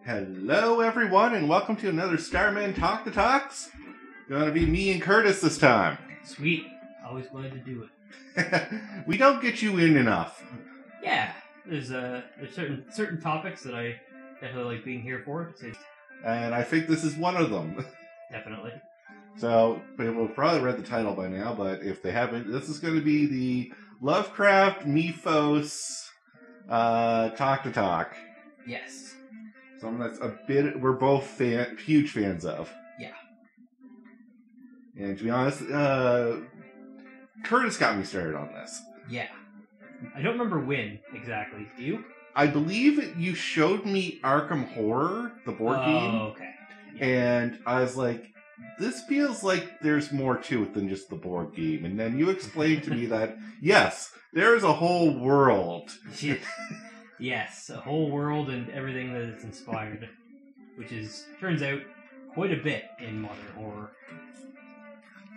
Hello, everyone, and welcome to another Starmen Talk the Talks. Gonna be me and Curtis this time. Sweet. Always glad to do it. We don't get you in enough. Yeah, there's certain topics that I definitely like being here for. And I think this is one of them. Definitely. So, people have probably read the title by now, but if they haven't, this is going to be the Lovecraft Mythos Talk to Talk. Yes. Something that's a bit, we're both huge fans of. Yeah. And to be honest, Curtis got me started on this. Yeah. I don't remember when exactly. Do you? I believe you showed me Arkham Horror, the board game. Oh, okay. Yeah. And I was like, this feels like there's more to it than just the board game. And then you explained to me that, yes, there's a whole world. Yes, a whole world and everything that it's inspired, which turns out quite a bit in modern horror.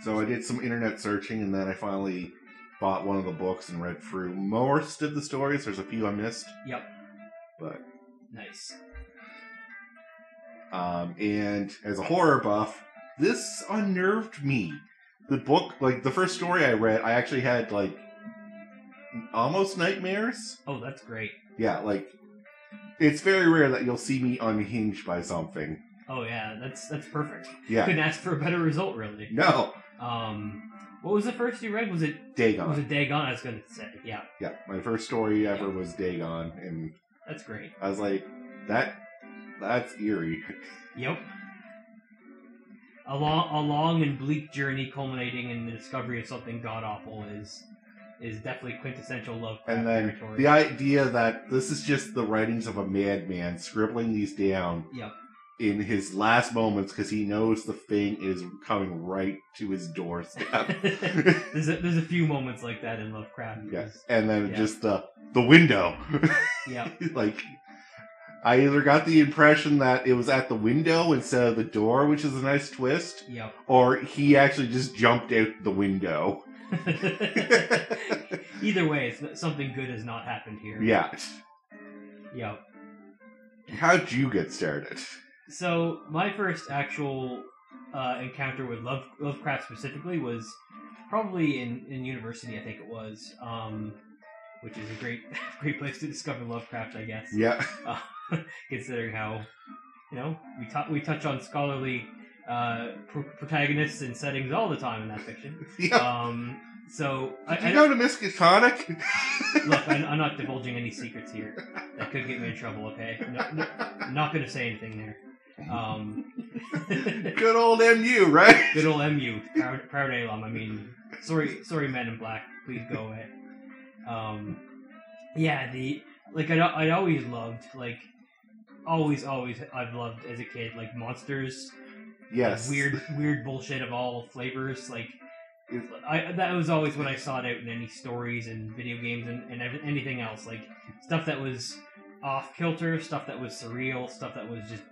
So I did some internet searching, and then I finally bought one of the books and read through most of the stories. There's a few I missed. Yep. But nice. And as a horror buff, this unnerved me. The book, like the first story I read, I actually had like almost nightmares. Oh, that's great. Yeah, like it's very rare that you'll see me unhinged by something. Oh yeah, that's perfect. Yeah. Couldn't ask for a better result, really. No. What was the first you read? Was it Dagon? Was it Dagon? I was going to say, yeah. Yeah, my first story ever was Dagon, and that's great. I was like, that's eerie. Yep. A long and bleak journey culminating in the discovery of something god-awful is definitely quintessential Lovecraft and then territory. The idea that this is just the writings of a madman scribbling these down in his last moments because he knows the thing is coming right to his doorstep. there's a few moments like that in Lovecraft. Yes, and then just the window. Yeah. Like, I either got the impression that it was at the window instead of the door, which is a nice twist, or he actually just jumped out the window. Either way, something good has not happened here. Yeah. Yep. How'd you get started? So, my first actual encounter with Lovecraft specifically was probably in university, I think it was, which is a great place to discover Lovecraft, I guess. Yeah. Considering how, we touch on scholarly protagonists and settings all the time in that fiction. Yeah. So Did you go to Miskatonic? Look, I'm not divulging any secrets here. That could get me in trouble. Okay, no, I'm not going to say anything there. Good old MU, right? Good old MU, proud alum. I mean, sorry, Men in Black. Please go away. Yeah, I always loved always I've loved as a kid monsters. Yes. Weird bullshit of all flavors. That was always what I sought out in any stories and video games and anything else. Stuff that was off kilter, stuff that was surreal, stuff that was just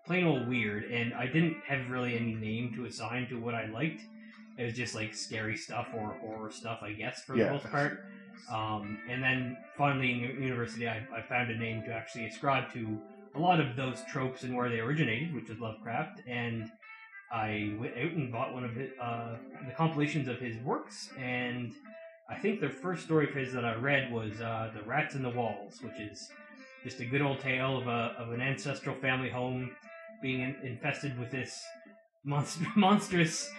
plain old weird. And I didn't have really any name to assign to what I liked. It was just scary stuff or horror stuff, I guess, for the most part. And then finally in university, I found a name to actually ascribe to a lot of those tropes and where they originated, which was Lovecraft. And I went out and bought one of the compilations of his works, and I think the first story of his that I read was The Rats in the Walls, which is just a good old tale of an ancestral family home being infested with this monstrous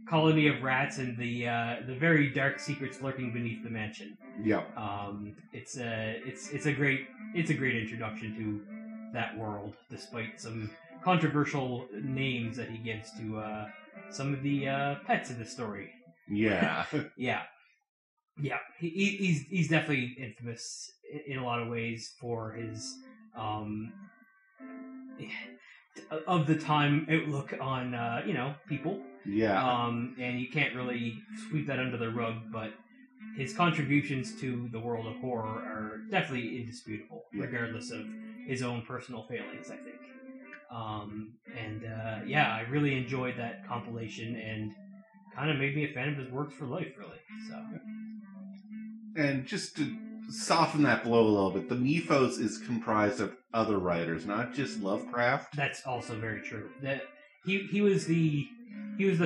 colony of rats and the very dark secrets lurking beneath the mansion. Yeah. It's a great introduction to that world, despite some controversial names that he gives to some of the pets in the story. Yeah. Yeah. He's definitely infamous in a lot of ways for his of the time outlook on people. Yeah. And you can't really sweep that under the rug, but his contributions to the world of horror are definitely indisputable, regardless of his own personal failings, I think. I really enjoyed that compilation and kind of made me a fan of his works for life, really. So, and just to soften that blow a little bit. The Mythos is comprised of other writers, not just Lovecraft. That's also very true. That he was the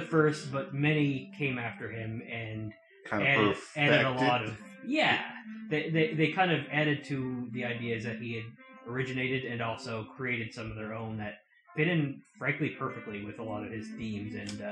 first, but many came after him and kind of added a lot of They kind of added to the ideas that he had originated and also created some of their own that fit in, frankly, perfectly with a lot of his themes and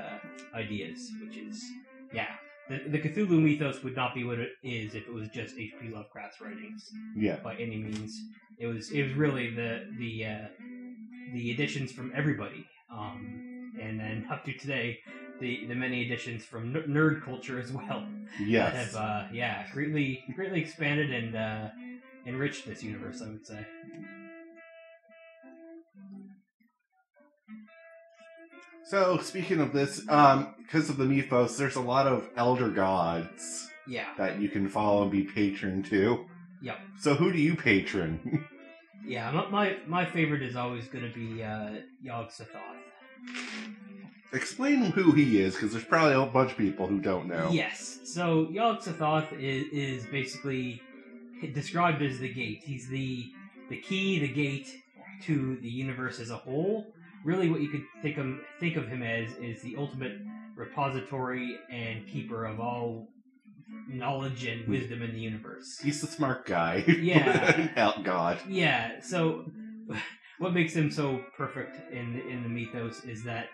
ideas, which is, The Cthulhu mythos would not be what it is if it was just H.P. Lovecraft's writings. Yeah. By any means. It was really the additions from everybody. And then up to today, the many additions from nerd culture as well. Yes. That have, greatly expanded and enriched this universe, I would say. So, speaking of this, because of the Mythos, there's a lot of elder gods that you can follow and be patron to. Yep. So who do you patron? My favorite is always going to be Yog Sothoth. Explain who he is, because there's probably a bunch of people who don't know. Yes. So Yog Sothoth is basically described as the gate. He's the key, the gate to the universe as a whole. Really, what you could think of him as is the ultimate repository and keeper of all knowledge and wisdom in the universe. He's the smart guy. Yeah. God. Yeah. So, what makes him so perfect in the mythos is that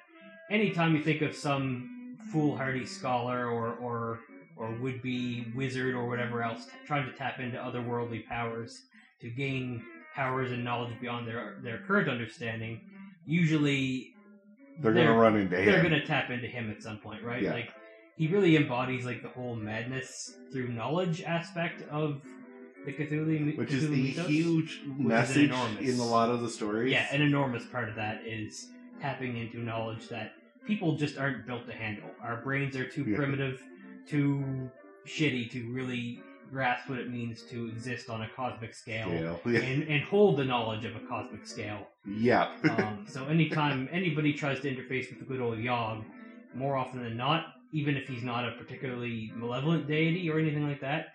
anytime you think of some foolhardy scholar or would-be wizard or whatever else trying to tap into otherworldly powers to gain powers and knowledge beyond their current understanding, usually they're going to run into him. They're going to tap into him at some point, right? Yeah. Like, he really embodies like the whole madness through knowledge aspect of the Cthulhu, which is the mythos, huge message in a lot of the stories. Yeah, an enormous part of that is tapping into knowledge that people just aren't built to handle. Our brains are too primitive, too shitty to really grasp what it means to exist on a cosmic scale and hold the knowledge of a cosmic scale. Yeah. So anytime anybody tries to interface with the good old Yog, more often than not, even if he's not a particularly malevolent deity or anything like that,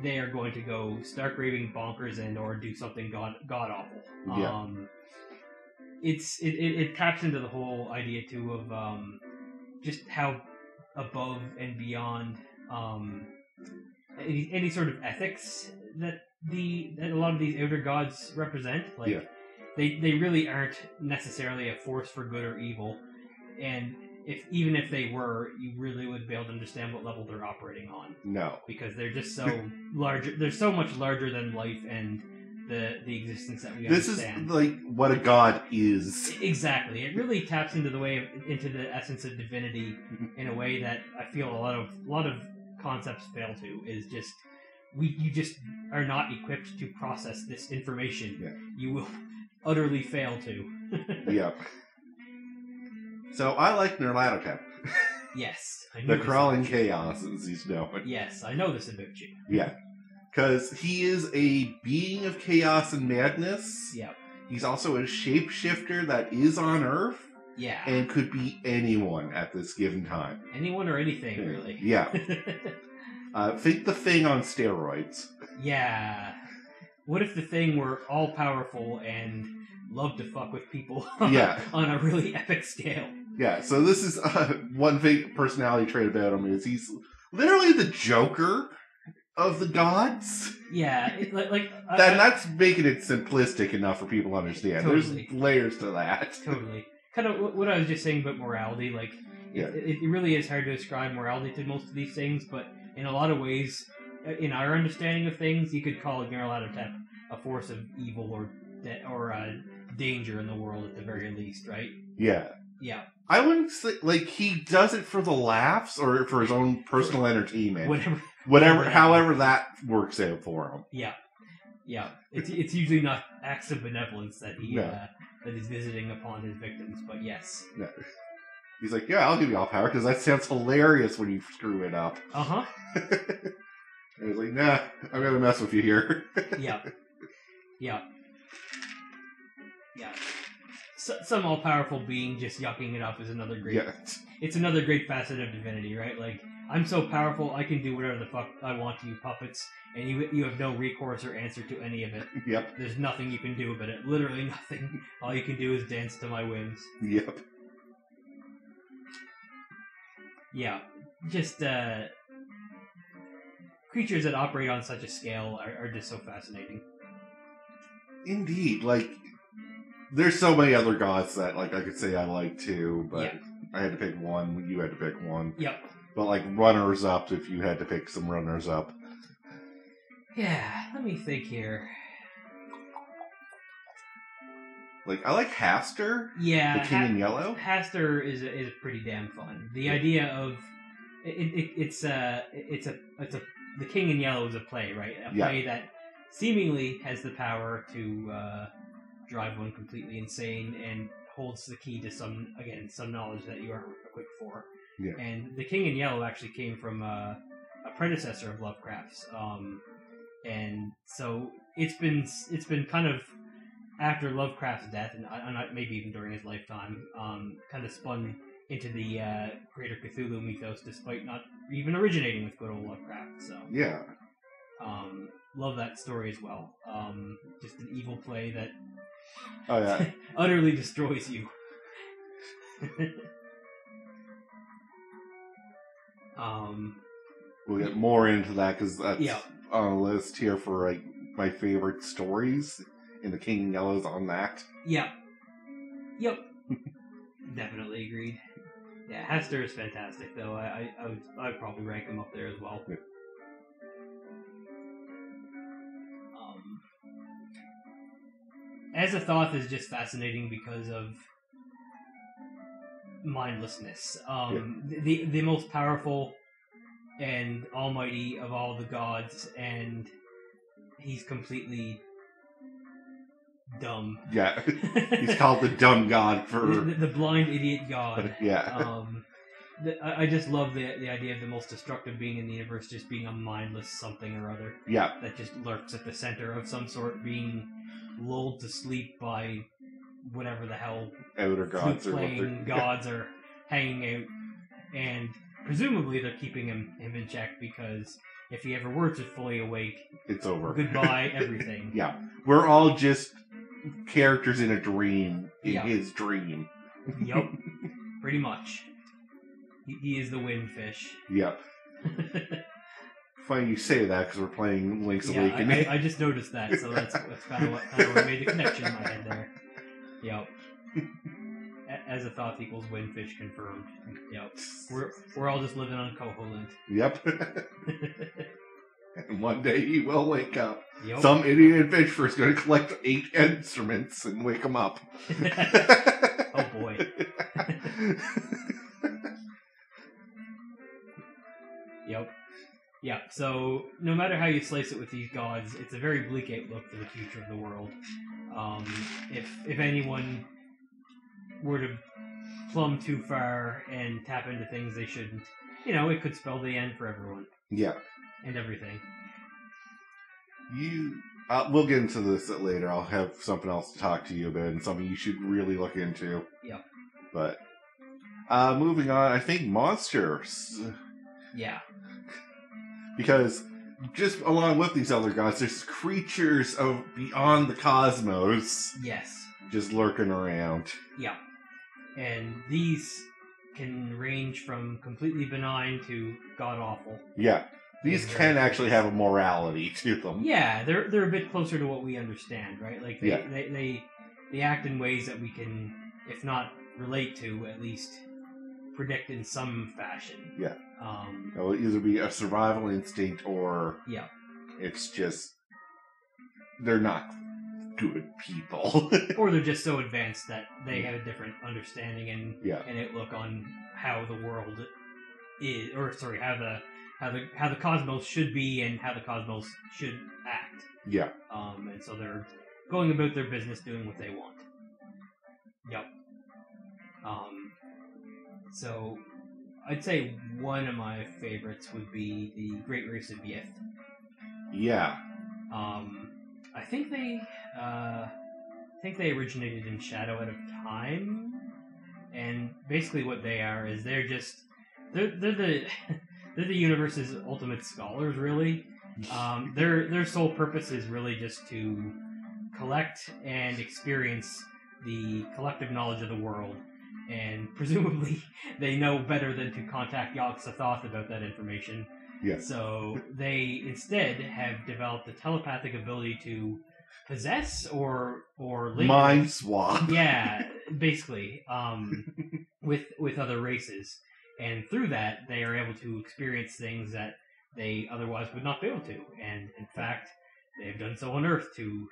they are going to go stark raving bonkers and or do something god awful. It taps into the whole idea too of just how above and beyond any sort of ethics that a lot of these outer gods represent. Like they really aren't necessarily a force for good or evil, and even if they were, you really would be able to understand what level they're operating on. No, because they're just so larger. They're so much larger than life and the existence that we This understand. is like what a god is. Exactly. It really taps into into the essence of divinity in a way that I feel a lot of concepts fail to. Is just you just are not equipped to process this information. Yeah. You will utterly fail to. Yep. So I like Nyarlathotep. Yes. The crawling chaos, as he's known. Yes, I know this about you. Yeah. Because he is a being of chaos and madness. Yeah. He's also a shapeshifter that is on Earth. Yeah. And could be anyone at this given time. Anyone or anything, really. Yeah. Think the Thing on steroids. Yeah. What if the Thing were all-powerful and loved to fuck with people on a really epic scale? Yeah, so this is one big personality trait about him is he's literally the Joker of the gods. Yeah, that's making it simplistic enough for people to understand. Totally. There's layers to that. Totally. Kind of what I was just saying about morality, like, it really is hard to ascribe morality to most of these things, but in a lot of ways, in our understanding of things, you could call Nyarlathotep a force of evil or danger in the world at the very least, right? Yeah. Yeah. I wouldn't say, like, he does it for the laughs or for his own personal entertainment. However that works out for him. Yeah. Yeah. It's usually not acts of benevolence that he's visiting upon his victims, but yes. No. He's like, yeah, I'll give you all power, because that sounds hilarious when you screw it up. Uh-huh. And he's like, nah, I'm going to mess with you here. Yeah. Yeah. Yeah. Some all-powerful being just yucking it up is another great it's another great facet of divinity, right? Like, I'm so powerful, I can do whatever the fuck I want to you puppets, and you have no recourse or answer to any of it. Yep. There's nothing you can do about it. Literally nothing. All you can do is dance to my whims. Yep. Yeah. Just, creatures that operate on such a scale are just so fascinating. Indeed. Like, there's so many other gods that, like, I could say I like too, but I had to pick one. You had to pick one. Yep. But, like, runners-up, if you had to pick some runners-up. Yeah, let me think here. Like, I like Hastur. Yeah. The King in Yellow. Hastur is pretty damn fun. The idea of... It's the King in Yellow is a play, right? A play that seemingly has the power to drive one completely insane and holds the key to some knowledge that you aren't equipped for. Yeah. And the King in Yellow actually came from a predecessor of Lovecraft's, and so it's been kind of after Lovecraft's death, and maybe even during his lifetime, kind of spun into the greater Cthulhu mythos, despite not even originating with good old Lovecraft. So yeah, love that story as well. Just an evil play that utterly destroys you. We'll get more into that because that's on a list here for like my favorite stories, and the King in Yellow's on that. Yep. Definitely agreed. Yeah, Hastur is fantastic though. I'd probably rank him up there as well. Yeah. Azathoth is just fascinating because of mindlessness. The most powerful and almighty of all the gods, and he's completely dumb. Yeah, he's called the dumb god for the blind idiot god. Yeah. I just love the idea of the most destructive being in the universe just being a mindless something or other. Yeah. That just lurks at the center of some sort, being lulled to sleep by whatever the hell outer gods playing gods are hanging out, and presumably they're keeping him in check, because if he ever were to fully awake, it's over. Goodbye, everything. Yeah, we're all just characters in a dream, in his dream. Yep, pretty much. He is the windfish. Yep. Funny you say that, because we're playing Link's Awakening. I just noticed that, so that's kind of what made the connection in my head there. Yep. Azathoth equals windfish confirmed. Yep. We're all just living on Koholint. Yep. And one day he will wake up. Yep. Some idiot adventurer is going to collect 8 instruments and wake him up. Oh boy. Yep. Yeah, so no matter how you slice it with these gods, it's a very bleak outlook for the future of the world. If anyone were to plumb too far and tap into things they shouldn't, it could spell the end for everyone. Yeah. And everything. We'll get into this later. I'll have something else to talk to you about, and something you should really look into. Yep. But, moving on, I think monsters. Yeah. Because just along with these other gods, there's creatures of beyond the cosmos. Yes. Just lurking around. Yeah. And these can range from completely benign to god-awful. Yeah. These can actually have a morality to them. Yeah, they're a bit closer to what we understand, right? Like, they act in ways that we can, if not relate to, at least predict in some fashion. Yeah. It'll either be a survival instinct or it's just they're not good people. Or they're just so advanced that they have a different understanding and outlook on how the world is, or sorry, how the cosmos should be and how the cosmos should act. Yeah. And so they're going about their business doing what they want. Yep. So I'd say one of my favorites would be the Great Race of Yith. Yeah. I think they originated in Shadow Out of Time, And basically what they are is they're the they're the universe's ultimate scholars, really. Their sole purpose is really just to collect and experience the collective knowledge of the world, and presumably they know better than to contact Yog Sothoth about that information. Yeah. So they instead have developed a telepathic ability to possess or mind swap. Yeah, basically, with other races, and through that they are able to experience things that they otherwise would not be able to. And in fact, they have done so on Earth, to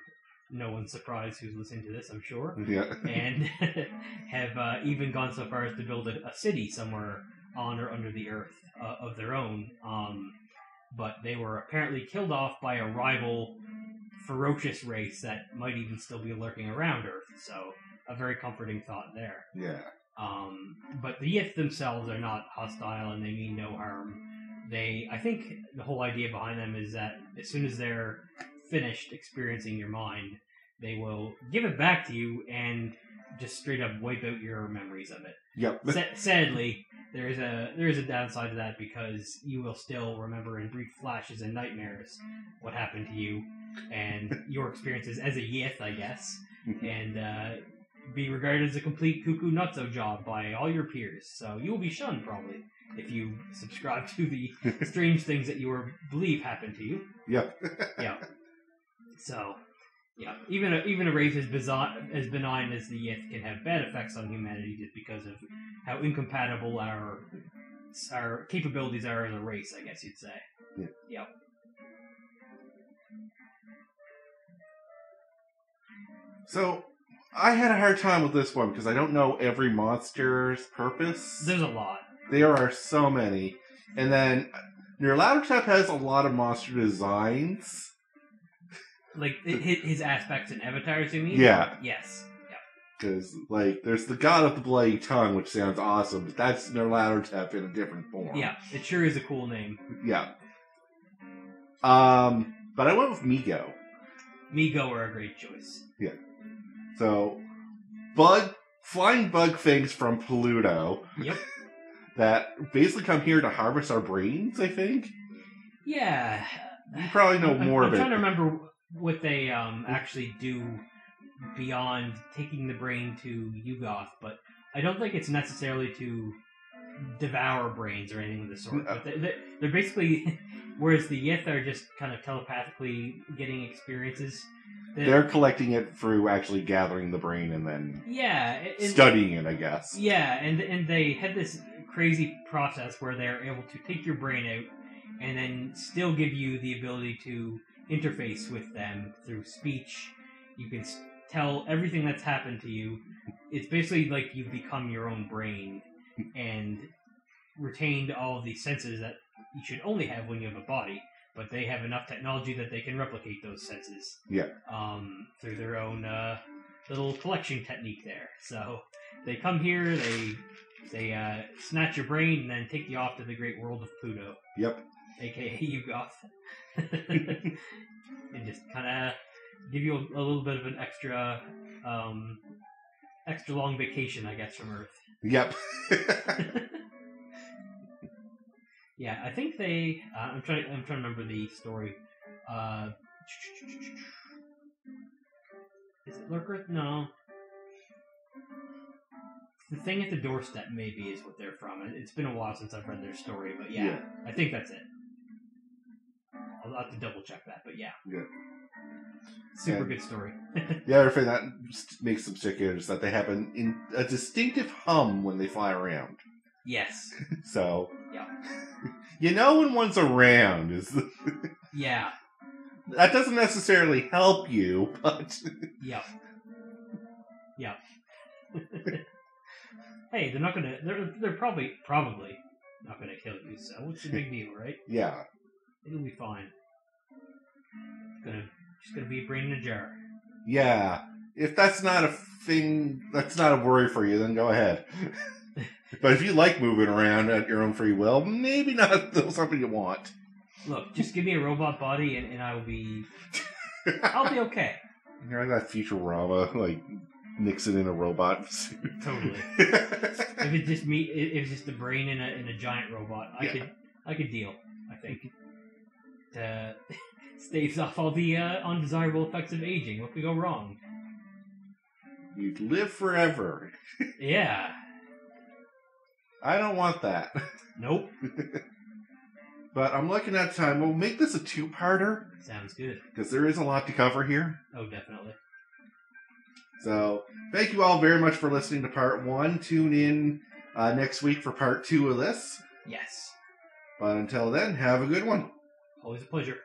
no one's surprise who's listening to this, I'm sure. Yeah. And have even gone so far as to build a city somewhere on or under the Earth of their own. But they were apparently killed off by a rival ferocious race that might even still be lurking around Earth. So a very comforting thought there. Yeah. But the Yith themselves are not hostile, and they mean no harm. I think the whole idea behind them is that as soon as they're finished experiencing your mind, they will give it back to you and just straight up wipe out your memories of it. Yep. Sadly, there is a downside to that, because you will still remember in brief flashes and nightmares what happened to you and your experiences as a Yith, I guess, and be regarded as a complete cuckoo nutso job by all your peers. So you will be shunned, probably, if you subscribe to the strange things that you believe happened to you. Yep. Yeah. So, yeah, even a race as benign as the Yith can have bad effects on humanity just because of how incompatible our capabilities are as a race, I guess you'd say. Yeah. Yep. So, I had a hard time with this one because I don't know every monster's purpose. There's a lot. There are so many. And then, Nyarlathotep has a lot of monster designs. Like his aspects and avatars, you mean? Yeah. Yes. Yeah. Because, there's the God of the Bloody Tongue, which sounds awesome, but that's Nyarlathotep in a different form. Yeah, it sure is a cool name. Yeah. But I went with Migo. Migo are a great choice. Yeah. So, flying bug things from Pluto. Yep. That basically come here to harvest our brains, I think. Yeah. You probably know more of it. I'm trying to remember what they actually do beyond taking the brain to Yugoth, but I don't think it's necessarily to devour brains or anything of the sort. But they're basically, whereas the Yith are just kind of telepathically getting experiences. They're collecting it through actually gathering the brain and then studying it, I guess. Yeah, and they had this crazy process where they're able to take your brain out and then still give you the ability to interface with them through speech. You can tell everything that's happened to you. It's basically like you've become your own brain and retained all of the senses that you should only have when you have a body, but they have enough technology that they can replicate those senses. Yeah. Through their own little collection technique there. So they come here, they snatch your brain, and then take you off to the great world of Pluto. Yep. AKA Yugoth. And just kind of give you a little bit of an extra long vacation, I guess, from Earth. Yep. Yeah, I think they. I'm trying to remember the story. Is it Lurker? No. The thing at the doorstep maybe is what they're from. It's been a while since I've read their story, but yeah. I think that's it. I'll have to double check that, but yeah. Super good story. The other thing that makes them sticker is that they have a distinctive hum when they fly around. Yes. So, yeah. You know when one's around is yeah. That doesn't necessarily help you, but yeah. Yeah. Hey, they're not gonna. They're probably not gonna kill you. So what's the big deal, right? Yeah. It'll be fine. Just gonna be a brain in a jar. Yeah. If that's not a thing, that's not a worry for you, then go ahead. But if you like moving around at your own free will, maybe not something you want. Look, just give me a robot body and I will be... I'll be okay. You're like that Futurama, Nixon in a robot suit. Totally. If it's just me, if it's just the brain in a giant robot, I could deal. I think. Staves off all the undesirable effects of aging. What could go wrong? You'd live forever. Yeah. I don't want that. Nope. But I'm looking at time. We'll make this a two-parter. Sounds good. Because there is a lot to cover here. Oh, definitely. So, thank you all very much for listening to part 1. Tune in next week for part 2 of this. Yes. But until then, have a good one. Always a pleasure.